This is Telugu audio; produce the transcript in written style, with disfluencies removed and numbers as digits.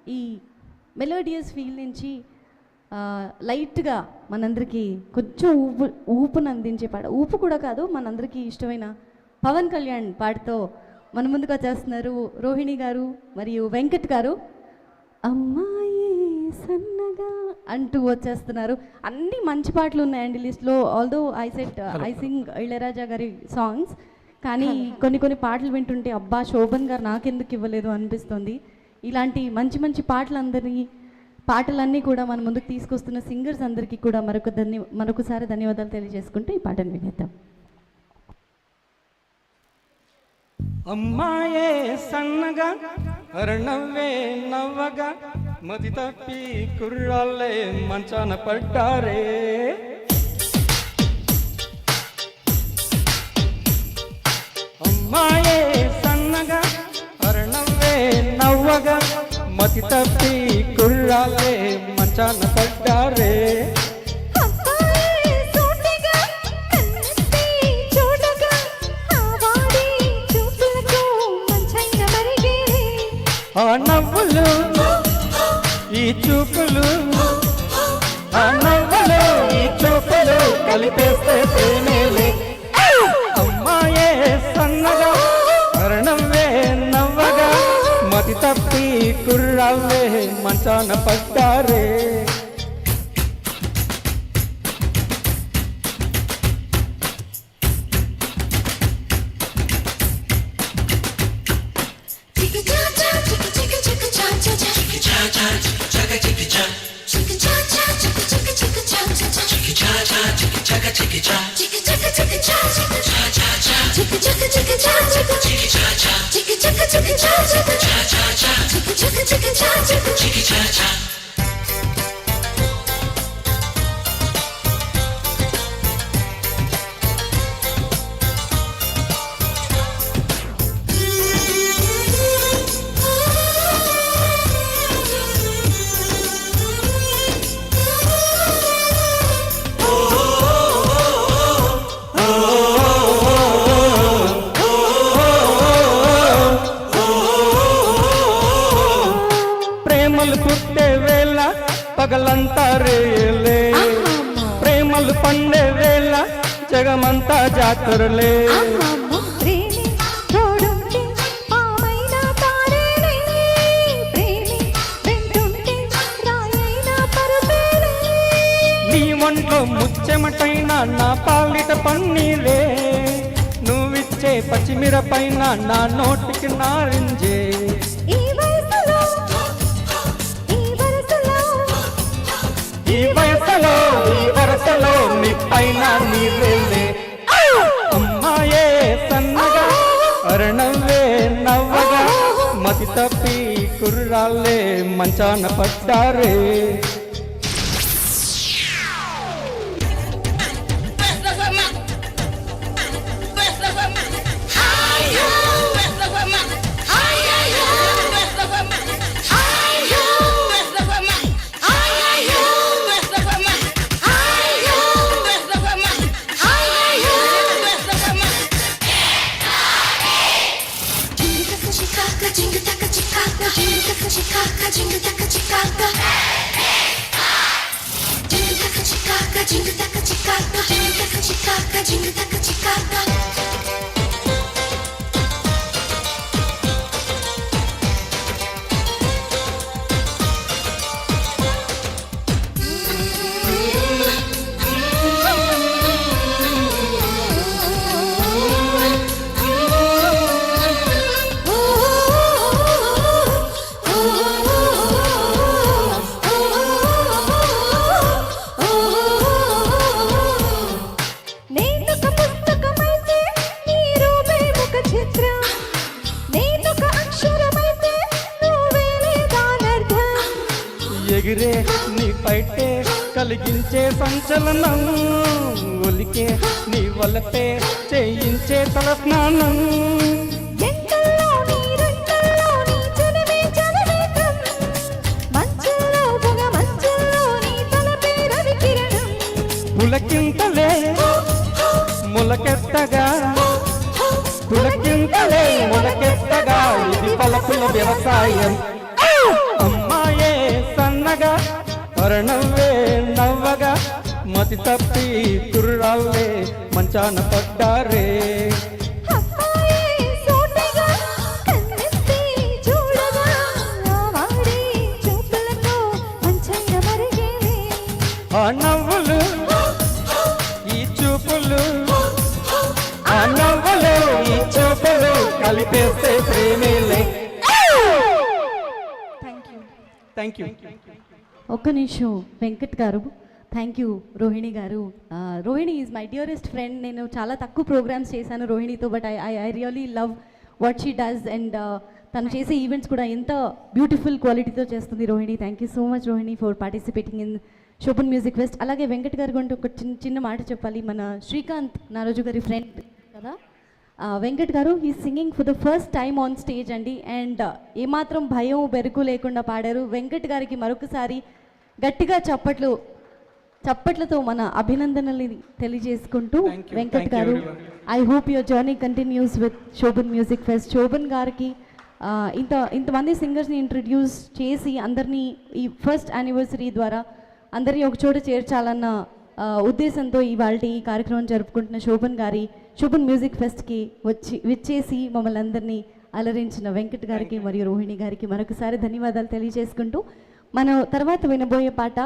ఈ మెలోడియస్ ఫీల్ నుంచి లైట్గా మనందరికీ కొంచెం ఊపును అందించే పాట, ఊపు కూడా కాదు, మనందరికీ ఇష్టమైన పవన్ కళ్యాణ్ పాటతో మన ముందుకు వచ్చేస్తున్నారు రోహిణి గారు మరియు వెంకట్ గారు. అమ్మాయి సన్నగా అంటూ వచ్చేస్తున్నారు. అన్ని మంచి పాటలు ఉన్నాయండి లిస్ట్లో. ఆల్దో ఐ సింగ్ ఇళయరాజా గారి సాంగ్స్, కానీ కొన్ని పాటలు వింటుంటే అబ్బా శోభన్ గారు నాకెందుకు ఇవ్వలేదు అనిపిస్తుంది. ఇలాంటి మంచి మంచి పాటలన్నీ కూడా మన ముందుకు తీసుకొస్తున్న సింగర్స్ అందరికీ కూడా మరొకసారి ధన్యవాదాలు తెలియజేసుకుంటూ ఈ పాటను వినేద్దాం. అమ్మాయే సన్నగా అరణవ్వే నవ్వగా మది తప్పి కుర్రాళ్ళే మంచాన పడ్డారే. అమ్మాయే సన్నగా అరణవ్వే నవ్వగా మతి తప్పి కుర్రాళ్ళే మంచాన పడ్డారే. ఆ నవ్వులు ఈ చూపులు, ఆ నవ్వులు ఈ చూపులు కలిపేస్తే ప్రేమేలే. అమ్మాయే సన్నగా అరణవ్వే నవ్వగా మతి తప్పి కుర్రాళ్ళే మంచాన పడ్డారే. పుట్టే వేళ పగలంతా రేలే, ప్రేమలు పండే వేళ జగమంతా జాతరలే. నీ ఒంట్లో ముచ్చెమటైనా నా పాలిట పన్నీరే, నువ్విచ్చే పచ్చిమిరపైన నా నోటికి నారింజే. ఈ వరసలో నీ పైన నీవేలే. అమ్మాయే సన్నగా అరణవ్వే నవ్వగా మతి తప్పి కుర్రాళ్ళే మంచాన పడ్డారే. ఎగిరే నీ పైటే కలిగించే సంచలనం, ఒలికే నీ వలపే చేయించే తల స్నానం. పులకింతలే మొలకెత్తగా, పులకింతలే మొలకెత్తగా ఇది పలకుల వ్యవసాయం. అమ్మా అరణవ్వే నవ్వగా మతి తప్పి కుర్రాళ్ళే మంచాన పడ్డారే. అమ్మాయి సూటిగా కన్నెత్తి చూడగా వాడి చూపులతో మంచైన మరిగేవే. ఆ నవ్వులు ఈ చూపులు, ఆ నవ్వులు ఈ చూపులు కలిపేస్తే ప్రేమేలే. Thank you. ఒక్క నిమిషం వెంకట్ గారు, థ్యాంక్ యూ రోహిణి గారు. Rohini is my dearest friend. నేను చాలా తక్కువ ప్రోగ్రామ్స్ చేశాను రోహిణితో, but I really love what she does. And తను చేసే ఈవెంట్స్ కూడా ఎంత బ్యూటిఫుల్ క్వాలిటీతో చేస్తుంది Rohini. Thank you so much Rohini for participating in Shobhan music fest. అలాగే వెంకట్ గారు గురించి ఒక చిన్న మాట చెప్పాలి. మన శ్రీకాంత్ నారోజు గారి ఫ్రెండ్ కదా, వెంకట్ గారు he singing for the first time on stage అండి. అండ్ ఏమాత్రం భయం బెరుకు లేకుండా పాడారు. వెంకట్ గారికి మరొకసారి గట్టిగా చప్పట్లతో మన అభినందనల్ని తెలియజేసుకుంటూ, Thank you. Venkat Thank you, గారు everyone. I hope your journey continues with Shobhan music fest. Shobhan గారికి ఇంతమంది సింగర్స్ని ఇంట్రడ్యూస్ చేసి అందరినీ ఈ ఫస్ట్ యానివర్సరీ ద్వారా అందరినీ ఒక చోట చేర్చాలన్న ఉద్దేశంతో ఇవాళ ఈ కార్యక్రమం జరుపుకుంటున్న శోభన్ మ్యూజిక్ ఫెస్ట్కి విచ్చేసి మమ్మల్ని అందరినీ అలరించిన వెంకట్ గారికి మరియు రోహిణి గారికి మరొకసారి ధన్యవాదాలు తెలియజేసుకుంటూ, మనం తర్వాత వినబోయే పాట